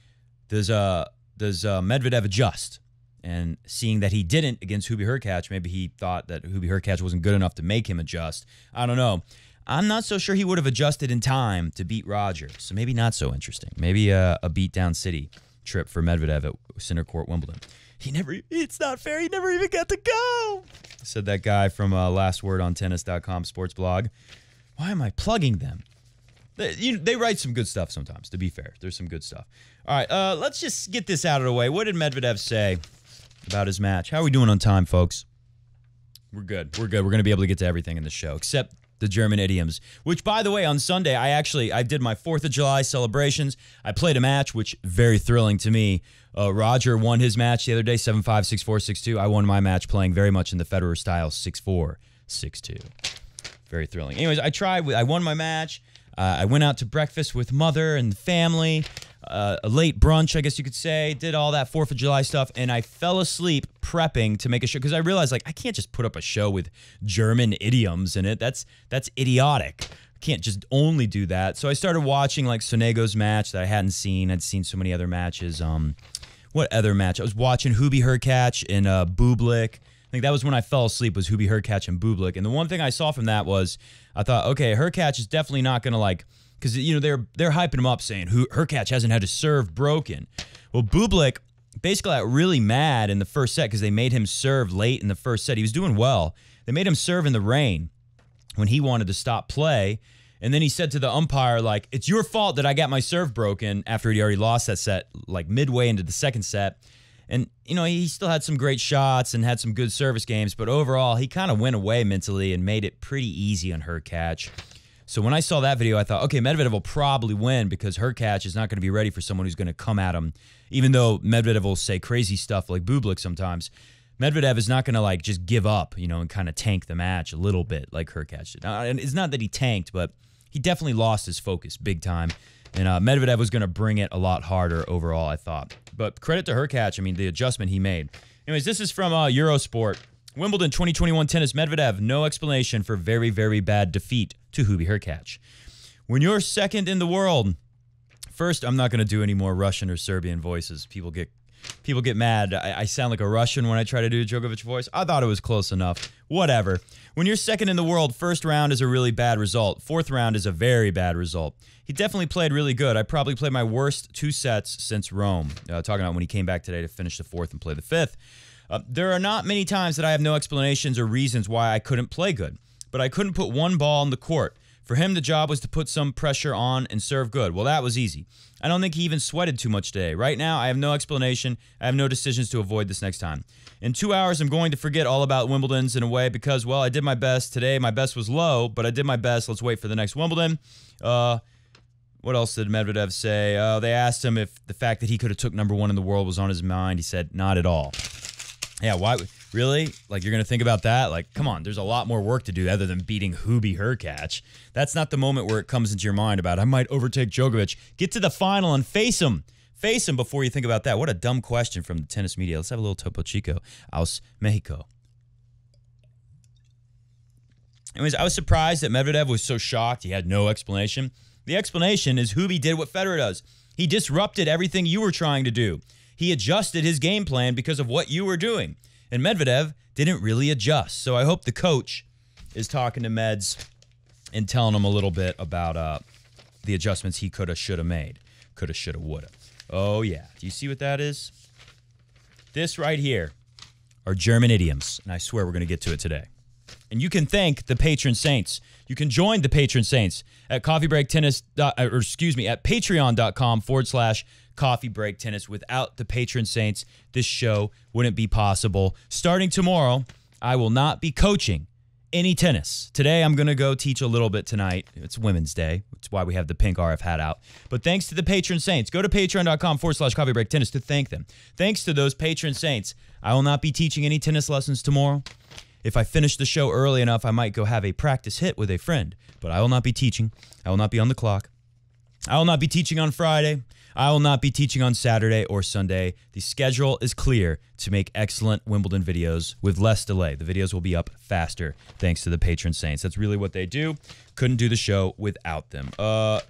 does Medvedev adjust? And seeing that he didn't against Hubie Hurkacz, maybe he thought that Hubie Hurkacz wasn't good enough to make him adjust. I don't know. I'm not so sure he would have adjusted in time to beat Roger. So maybe not so interesting. Maybe a beatdown city trip for Medvedev at Center Court Wimbledon. It's not fair. He never even got to go. Said that guy from lastwordontennis.com sports blog. Why am I plugging them? They write some good stuff sometimes, to be fair. There's some good stuff. All right, let's just get this out of the way. What did Medvedev say about his match? How are we doing on time, folks? We're good. We're going to be able to get to everything in the show, except the German idioms, which, by the way, on Sunday, I did my 4th of July celebrations. I played a match, which very thrilling to me. Roger won his match the other day, 7-5, 6-4, 6-2. I won my match playing very much in the Federer style, 6-4, 6-2. Very thrilling. Anyways, I won my match. I went out to breakfast with mother and the family, a late brunch, I guess you could say, did all that 4th of July stuff, and I fell asleep prepping to make a show because I realized, I can't just put up a show with German idioms in it. That's idiotic. I can't just only do that. So I started watching, Sonego's match that I hadn't seen. I'd seen so many other matches. What other match? I was watching Hubie Hurkacz and Bublik. I think that was when I fell asleep, was Hubie Hurkacz and Bublik. And the one thing I saw from that was I thought, okay, Hurkacz is definitely not going to like, because, you know, they're hyping him up saying Hurkacz hasn't had his serve broken. Well, Bublik basically got really mad in the first set because they made him serve late in the first set. He was doing well. They made him serve in the rain when he wanted to stop play. And then he said to the umpire, like, it's your fault that I got my serve broken after he already lost that set, like midway into the second set. And, you know, he still had some great shots and had some good service games, but overall, he kind of went away mentally and made it pretty easy on Hurkacz. So when I saw that video, I thought, okay, Medvedev will probably win because Hurkacz is not going to be ready for someone who's going to come at him. Even though Medvedev will say crazy stuff like Bublik sometimes, Medvedev is not going to, like, just give up, you know, and kind of tank the match a little bit like Hurkacz did. And it's not that he tanked, but he definitely lost his focus big time. And Medvedev was going to bring it a lot harder overall, I thought. But credit to Hurkacz, I mean, the adjustment he made. Anyways, this is from Eurosport. Wimbledon 2021 tennis, Medvedev, no explanation for very, very bad defeat to Hubie Hurkacz. When you're second in the world, first, I'm not going to do any more Russian or Serbian voices. People get mad. I sound like a Russian when I try to do a Djokovic voice. I thought it was close enough. Whatever. When you're second in the world, first round is a really bad result. Fourth round is a very bad result. He definitely played really good. I probably played my worst 2 sets since Rome. Talking about when he came back today to finish the fourth and play the fifth. There are not many times that I have no explanations or reasons why I couldn't play good. But I couldn't put one ball on the court. For him, the job was to put some pressure on and serve good. Well, that was easy. I don't think he even sweated too much today. Right now, I have no explanation. I have no decisions to avoid this next time. In 2 hours, I'm going to forget all about Wimbledon's in a way because, well, I did my best. Today, my best was low, but I did my best. Let's wait for the next Wimbledon. What else did Medvedev say? They asked him if the fact that he could have took number 1 in the world was on his mind. He said, not at all. Yeah, why? Really? Like, you're going to think about that? Like, come on, there's a lot more work to do other than beating Hubie Hurkacz. That's not the moment where it comes into your mind about, I might overtake Djokovic. Get to the final and face him. Face him before you think about that. What a dumb question from the tennis media. Let's have a little Topo Chico. Aus Mexico. Anyways, I was surprised that Medvedev was so shocked. He had no explanation. The explanation is Hubie did what Federer does. He disrupted everything you were trying to do. He adjusted his game plan because of what you were doing. And Medvedev didn't really adjust. So I hope the coach is talking to Meds and telling him a little bit about the adjustments he coulda, shoulda made. Coulda, shoulda, woulda. Oh, yeah. Do you see what that is? This right here are German idioms. And I swear we're going to get to it today. And you can thank the patron saints. You can join the patron saints at at patreon.com/Coffee Break Tennis. Without the patron saints, this show wouldn't be possible. Starting tomorrow, I will not be coaching any tennis. Today, I'm going to go teach a little bit tonight. It's Women's Day. That's why we have the pink RF hat out. But thanks to the patron saints, go to patreon.com/Coffee Break Tennis to thank them. Thanks to those patron saints, I will not be teaching any tennis lessons tomorrow. If I finish the show early enough, I might go have a practice hit with a friend. But I will not be teaching. I will not be on the clock. I will not be teaching on Friday. I will not be teaching on Saturday or Sunday. The schedule is clear to make excellent Wimbledon videos with less delay. The videos will be up faster thanks to the patron saints. That's really what they do. Couldn't do the show without them.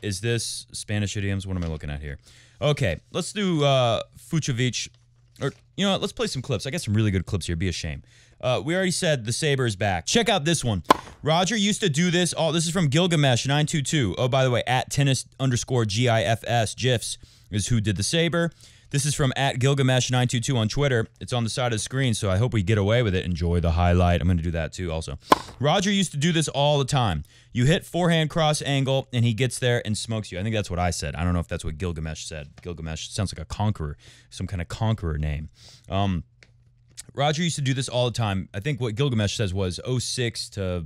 Is this Spanish idioms? What am I looking at here? Okay, let's do Fucsovics. Or, you know what? Let's play some clips. I got some really good clips here. Be a shame. We already said the Saber is back. Check out this one. Roger used to do this. Oh, this is from Gilgamesh922. Oh, by the way, at tennis_GIFS, GIFs is who did the Saber. This is from at Gilgamesh922 on Twitter. It's on the side of the screen, so I hope we get away with it. Enjoy the highlight. I'm going to do that too also. Roger used to do this all the time. You hit forehand cross angle, and he gets there and smokes you. I think that's what I said. I don't know if that's what Gilgamesh said. Gilgamesh sounds like a conqueror, some kind of conqueror name. Roger used to do this all the time. I think what Gilgamesh says was 06 to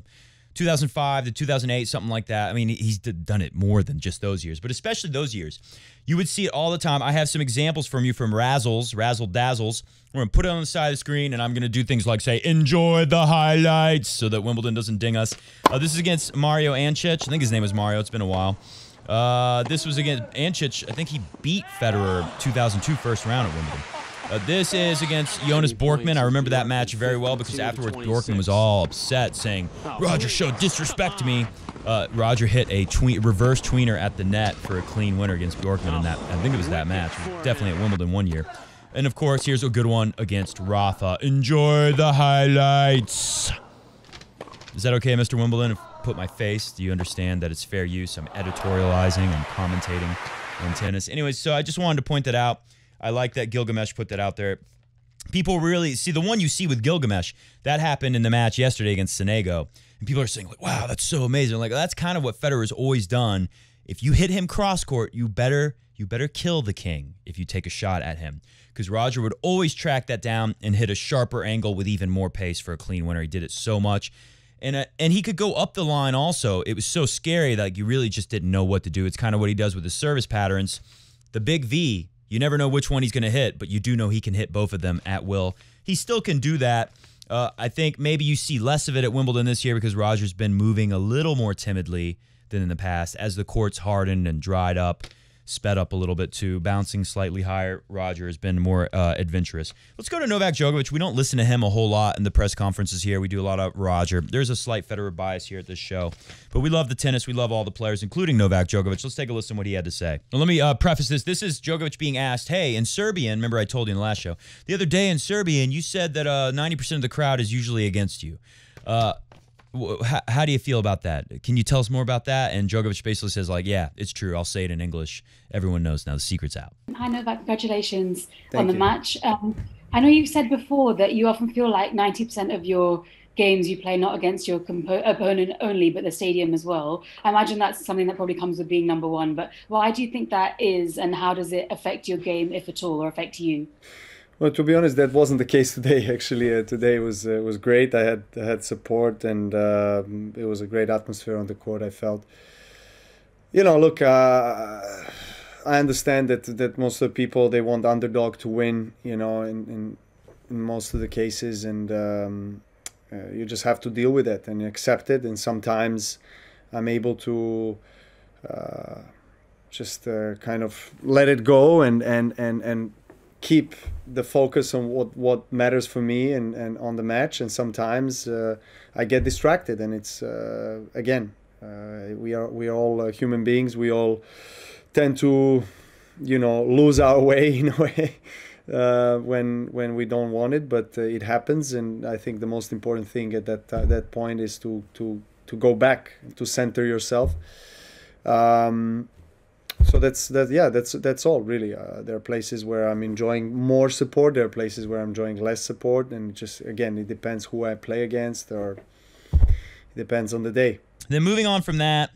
2005 to 2008, something like that. I mean, he's done it more than just those years, but especially those years. You would see it all the time. I have some examples from you from Razzle Dazzles. We're going to put it on the side of the screen, and I'm going to do things like say, enjoy the highlights, so that Wimbledon doesn't ding us. This is against Mario Ancic. I think his name was Mario. It's been a while. This was against Ancic. I think he beat Federer 2002 first round at Wimbledon. This is against Jonas Borkman. I remember that match very well because afterwards Borkman was all upset saying, Roger showed disrespect to me. Roger hit a reverse tweener at the net for a clean winner against Borkman in that. I think it was that match. It was definitely at Wimbledon one year. And, of course, here's a good one against Rafa. Enjoy the highlights. Is that okay, Mr. Wimbledon? If I put my face, do you understand that it's fair use? I'm editorializing and commentating on tennis. Anyways, so I just wanted to point that out. I like that Gilgamesh put that out there. People really see the one you see with Gilgamesh. That happened in the match yesterday against Sonego. And people are saying, like, wow, that's so amazing. Like, that's kind of what Federer's always done. If you hit him cross-court, you better kill the king if you take a shot at him. Because Roger would always track that down and hit a sharper angle with even more pace for a clean winner. He did it so much. And he could go up the line also. It was so scary that you really just didn't know what to do. It's kind of what he does with his service patterns. The big V, you never know which one he's going to hit, but you do know he can hit both of them at will. He still can do that. I think maybe you see less of it at Wimbledon this year because Roger's been moving a little more timidly than in the past. As the courts hardened and dried up, sped up a little bit too, bouncing slightly higher, Roger has been more adventurous. Let's go to Novak Djokovic. We don't listen to him a whole lot in the press conferences here. We do a lot of Roger. There's a slight Federer bias here at this show. But we love the tennis. We love all the players, including Novak Djokovic. Let's take a listen to what he had to say. Now, let me preface this. This is Djokovic being asked, hey, in Serbian, remember I told you in the last show, the other day in Serbian, you said that 90% of the crowd is usually against you. How do you feel about that? Can you tell us more about that? And Djokovic basically says, like, yeah, it's true. I'll say it in English. Everyone knows now. The secret's out. Hi, Novak. Congratulations on the match. I know you've said before that you often feel like 90% of your games you play not against your opponent only, but the stadium as well. I imagine that's something that probably comes with being number one. But why do you think that is, and how does it affect your game, if at all, or affect you? Well, to be honest, that wasn't the case today. Actually, today was great. I had support, and it was a great atmosphere on the court. I felt, look, I understand that most of the people, they want the underdog to win. In most of the cases, and you just have to deal with it and accept it. And sometimes I'm able to just kind of let it go and keep the focus on what matters for me and on the match. And sometimes I get distracted, and it's again, we are all human beings. We all tend to lose our way in a way when we don't want it, but it happens. And I think the most important thing at that point is to go back, to center yourself. So that's all really. There are places where I'm enjoying more support. There are places where I'm enjoying less support, and just again, it depends who I play against, or it depends on the day. Then moving on from that,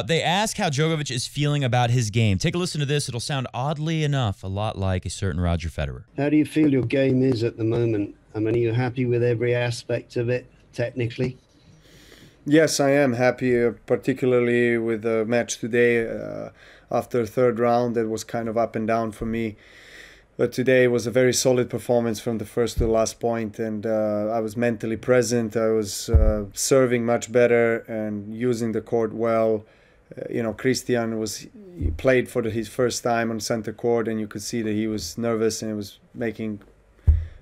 they ask how Djokovic is feeling about his game. Take a listen to this. It'll sound oddly enough a lot like a certain Roger Federer. How do you feel your game is at the moment? I mean, are you happy with every aspect of it technically? Yes, I am happy, particularly with the match today. After the third round, that was kind of up and down for me. But today was a very solid performance from the first to the last point, and I was mentally present. I was serving much better and using the court well. Christian he played for his first time on center court, and you could see that he was nervous and he was making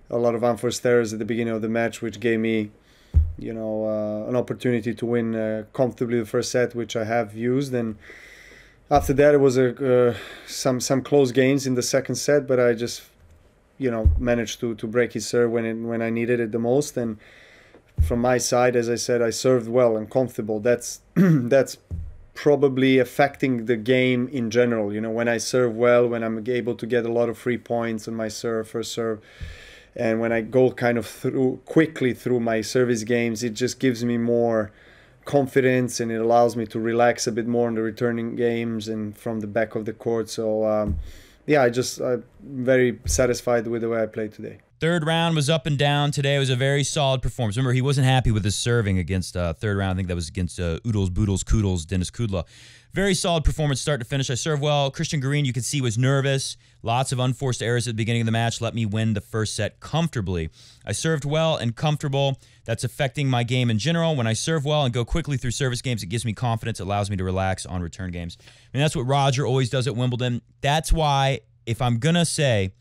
a lot of unforced errors at the beginning of the match, which gave me an opportunity to win comfortably the first set, which I have used. And after that, it was some close games in the second set, but I just managed to break his serve when I needed it the most. And from my side, as I said, I served well and comfortable. That's probably affecting the game in general. When I serve well, when I'm able to get a lot of free points on my first serve, and when I go kind of quickly through my service games, it just gives me more confidence, and it allows me to relax a bit more in the returning games and from the back of the court. So I'm very satisfied with the way I played today. Third round was up and down. Today was a very solid performance. Remember, he wasn't happy with his serving against third round. I think that was against Oodles, Boodles, Koodles, Dennis Kudla. Very solid performance start to finish. I served well. Christian Garin, you could see, was nervous. Lots of unforced errors at the beginning of the match. Let me win the first set comfortably. I served well and comfortable. That's affecting my game in general. When I serve well and go quickly through service games, it gives me confidence. It allows me to relax on return games. I mean, that's what Roger always does at Wimbledon. That's why, if I'm going to say,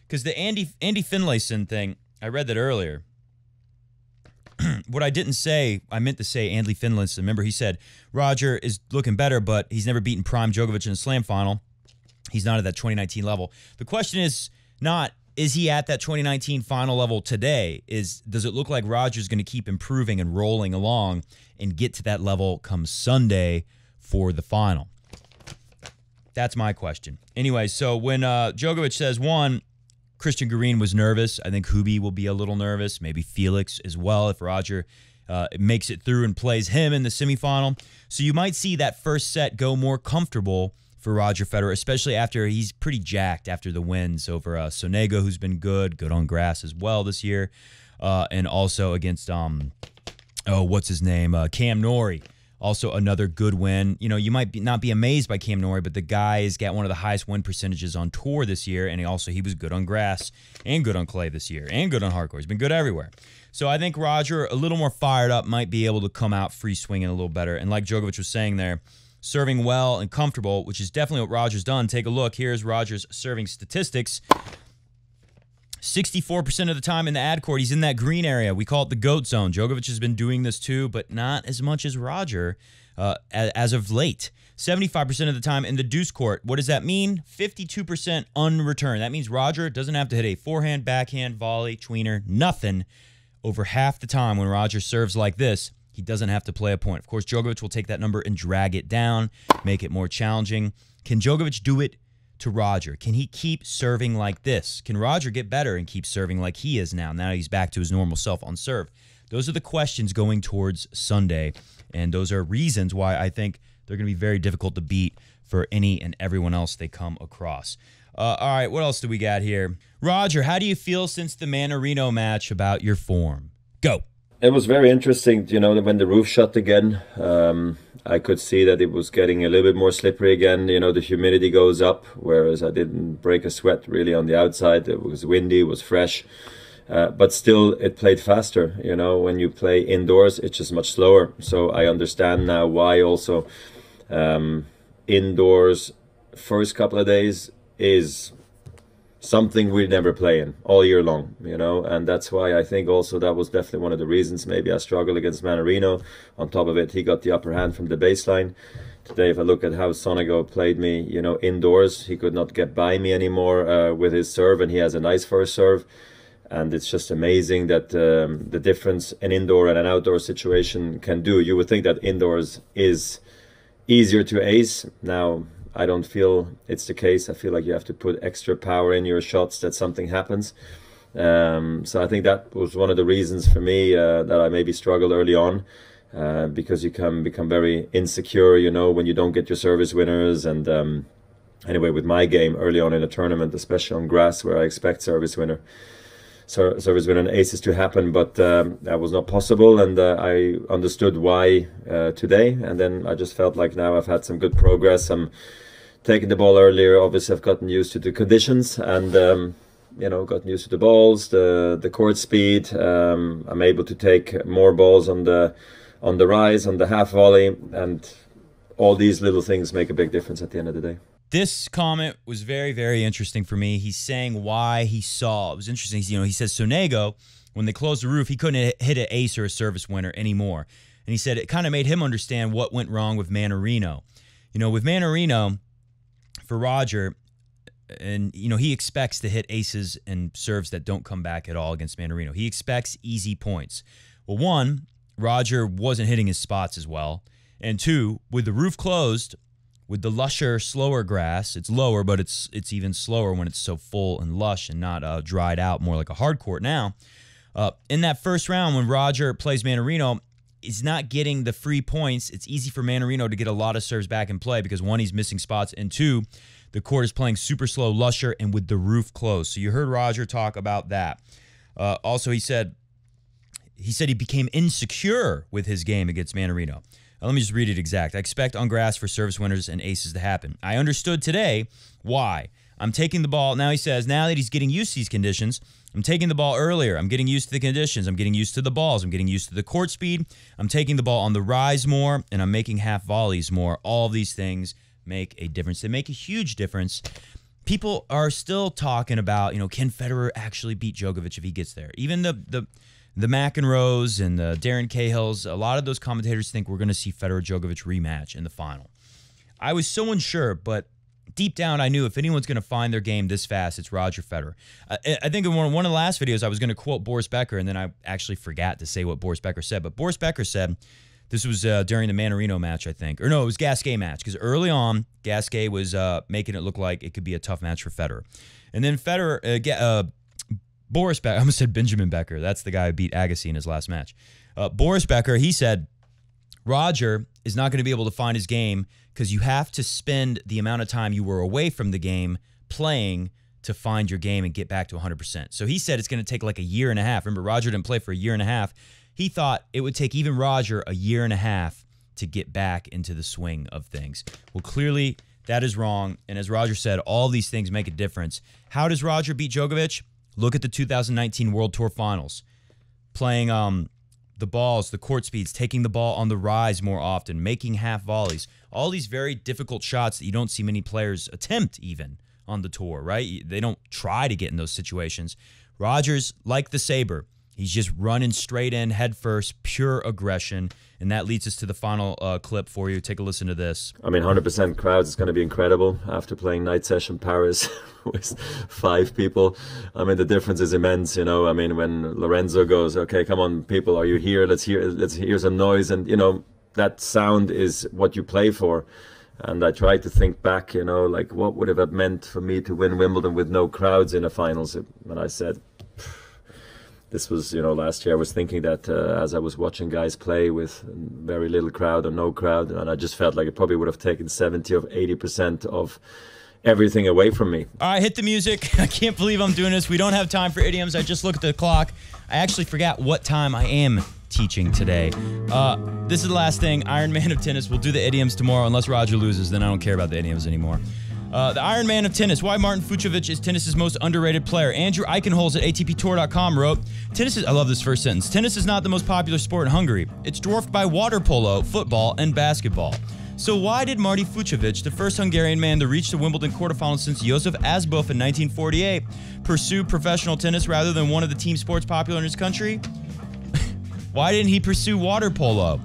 because the Andy Finlayson thing, I read that earlier. What I didn't say, I meant to say Andy Finlayson. Remember, he said, Roger is looking better, but he's never beaten prime Djokovic in a slam final. He's not at that 2019 level. The question is not, is he at that 2019 final level today? Does it look like Roger's going to keep improving and rolling along and get to that level come Sunday for the final? That's my question. Anyway, so when Djokovic says, one, Christian Garin was nervous. I think Hubie will be a little nervous. Maybe Felix as well if Roger makes it through and plays him in the semifinal. So you might see that first set go more comfortable for Roger Federer, especially after he's pretty jacked after the wins over Sonego, who's been good on grass as well this year, and also against what's his name, Cam Norrie. Also another good win. You know, you might not be amazed by Cam Norrie, but the guy has got one of the highest win percentages on tour this year, and he was good on grass and good on clay this year and good on hardcore. He's been good everywhere. So I think Roger, a little more fired up, might be able to come out free swinging a little better. And like Djokovic was saying there, serving well and comfortable, which is definitely what Roger's done. Take a look. Here's Roger's serving statistics. 64% of the time in the ad court, he's in that green area. We call it the GOAT zone. Djokovic has been doing this too, but not as much as Roger as of late. 75% of the time in the deuce court. What does that mean? 52% unreturned. That means Roger doesn't have to hit a forehand, backhand, volley, tweener, nothing. Over half the time when Roger serves like this, he doesn't have to play a point. Of course, Djokovic will take that number and drag it down, make it more challenging. Can Djokovic do it to Roger? Can he keep serving like this? Can Roger get better and keep serving like he is now? Now he's back to his normal self on serve. Those are the questions going towards Sunday, and those are reasons why I think they're going to be very difficult to beat for any and everyone else they come across. All right, what else do we got here? Roger, how do you feel since the Mannarino match about your form? Go. It was very interesting, you know, when the roof shut again. I could see that it was getting a little bit more slippery again. You know, the humidity goes up, whereas I didn't break a sweat really on the outside. It was windy, it was fresh, but still it played faster. You know, when you play indoors, it's just much slower. So I understand now why also indoors first couple of days is something we never play in all year long, you know, and that's why I think also that was definitely one of the reasons maybe I struggled against Mannarino. On top of it, he got the upper hand from the baseline. Today, if I look at how Sonego played me, you know, indoors, he could not get by me anymore with his serve, and he has a nice first serve. And it's just amazing that the difference an indoor and an outdoor situation can do. You would think that indoors is easier to ace. Now, I don't feel it's the case. I feel like you have to put extra power in your shots that something happens. So I think that was one of the reasons for me that I maybe struggled early on because you can become very insecure, you know, when you don't get your service winners. And anyway, with my game early on in a tournament, especially on grass where I expect service winner and aces to happen, but that was not possible, and I understood why today. And then I just felt like now I've had some good progress. I'm taking the ball earlier. Obviously, I've gotten used to the conditions, and you know, gotten used to the balls, the court speed. I'm able to take more balls on the rise, on the half volley, and all these little things make a big difference at the end of the day. This comment was very, very interesting for me. He's saying why he saw. It was interesting. You know, he says Sonego, when they closed the roof, he couldn't hit an ace or a service winner anymore. And he said it kind of made him understand what went wrong with Mannarino. You know, with Mannarino, for Roger, and, you know, he expects to hit aces and serves that don't come back at all against Mannarino. He expects easy points. Well, one, Roger wasn't hitting his spots as well. And two, with the roof closed, with the lusher, slower grass, it's lower, but it's even slower when it's so full and lush and not dried out, more like a hard court now. In that first round, when Roger plays Mannarino, he's not getting the free points. It's easy for Mannarino to get a lot of serves back in play because, one, he's missing spots, and two, the court is playing super slow, lusher, and with the roof closed. So you heard Roger talk about that. Also, he said he became insecure with his game against Mannarino. Let me just read it exact. I expect on grass for service winners and aces to happen. I understood today why. I'm taking the ball. Now he says, now that he's getting used to these conditions, I'm taking the ball earlier. I'm getting used to the conditions. I'm getting used to the balls. I'm getting used to the court speed. I'm taking the ball on the rise more, and I'm making half volleys more. All of these things make a difference. They make a huge difference. People are still talking about, you know, can Federer actually beat Djokovic if he gets there? Even the McEnroes and the Darren Cahills, a lot of those commentators think we're going to see Federer-Djokovic rematch in the final. I was so unsure, but deep down, I knew if anyone's going to find their game this fast, it's Roger Federer. I think in one of the last videos, I was going to quote Boris Becker, and then I actually forgot to say what Boris Becker said. But Boris Becker said, this was during the Mannarino match, I think. Or no, it was Gasquet match, because early on, Gasquet was making it look like it could be a tough match for Federer. And then Boris Becker, I almost said Benjamin Becker. That's the guy who beat Agassi in his last match. Boris Becker, he said, Roger is not going to be able to find his game because you have to spend the amount of time you were away from the game playing to find your game and get back to 100%. So he said it's going to take like a year and a half. Remember, Roger didn't play for a year and a half. He thought it would take even Roger a year and a half to get back into the swing of things. Well, clearly that is wrong. And as Roger said, all these things make a difference. How does Roger beat Djokovic? Look at the 2019 World Tour Finals. Playing the balls, the court speeds, taking the ball on the rise more often, making half volleys. All these very difficult shots that you don't see many players attempt even on the tour, right? They don't try to get in those situations. Roger's like the saber. He's just running straight in, head first, pure aggression. And that leads us to the final clip for you. Take a listen to this. I mean, 100% crowds is going to be incredible after playing Night Session Paris with 5 people. I mean, the difference is immense, you know. I mean, when Lorenzo goes, okay, come on, people, are you here? Let's hear some noise. And, you know, that sound is what you play for. And I tried to think back, you know, like what would it have meant for me to win Wimbledon with no crowds in the finals? And I said, this was, you know, last year I was thinking that as I was watching guys play with very little crowd or no crowd, and I just felt like it probably would have taken 70 or 80% of everything away from me. All right, hit the music. I can't believe I'm doing this. We don't have time for idioms. I just looked at the clock. I actually forgot what time I am teaching today. This is the last thing. Iron Man of tennis. We'll do the idioms tomorrow unless Roger loses. Then I don't care about the idioms anymore. The Iron Man of tennis. Why Martin Fucsovics is tennis's most underrated player. Andrew Eichenholz at ATPTour.com wrote, I love this first sentence. Tennis is not the most popular sport in Hungary. It's dwarfed by water polo, football, and basketball. So why did Marty Fucsovics, the first Hungarian man to reach the Wimbledon quarterfinals since Josef Asbuf in 1948, pursue professional tennis rather than one of the team sports popular in his country? Why didn't he pursue water polo?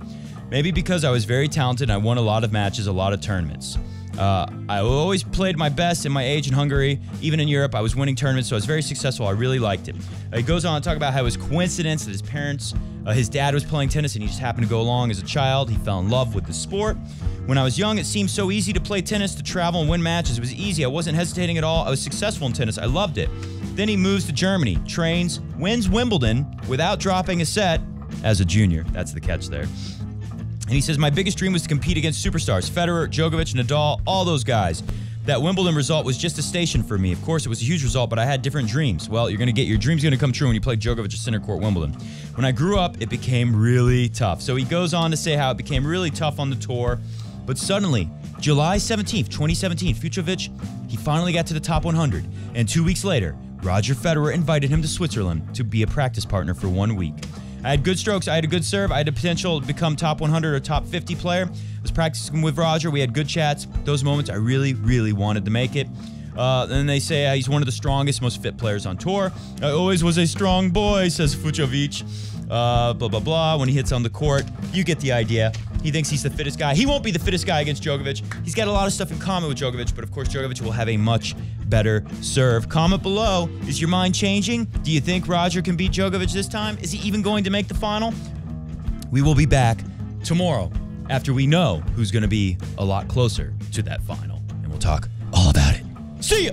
Maybe because I was very talented and I won a lot of matches, a lot of tournaments. I always played my best in my age in Hungary. Even in Europe, I was winning tournaments, so I was very successful. I really liked it. He goes on to talk about how it was coincidence that his dad was playing tennis, and he just happened to go along as a child. He fell in love with the sport. When I was young, it seemed so easy to play tennis, to travel and win matches. It was easy. I wasn't hesitating at all. I was successful in tennis. I loved it. Then he moves to Germany, trains, wins Wimbledon without dropping a set as a junior. That's the catch there. And he says, my biggest dream was to compete against superstars, Federer, Djokovic, Nadal, all those guys. That Wimbledon result was just a station for me. Of course, it was a huge result, but I had different dreams. Well, your dream's going to come true when you play Djokovic at center court Wimbledon. When I grew up, it became really tough. So he goes on to say how it became really tough on the tour. But suddenly, July 17th, 2017, Fucsovics, he finally got to the top 100. And 2 weeks later, Roger Federer invited him to Switzerland to be a practice partner for 1 week. I had good strokes. I had a good serve. I had the potential to become top 100 or top 50 player. I was practicing with Roger. We had good chats. Those moments, I really, really wanted to make it. And they say he's one of the strongest, most fit players on tour. I always was a strong boy, says Fucsovics. Blah, blah, blah. When he hits on the court, you get the idea. He thinks he's the fittest guy. He won't be the fittest guy against Djokovic. He's got a lot of stuff in common with Djokovic, but of course Djokovic will have a much better serve. Comment below. Is your mind changing? Do you think Roger can beat Djokovic this time? Is he even going to make the final? We will be back tomorrow after we know who's going to be a lot closer to that final, and we'll talk all about it. See ya!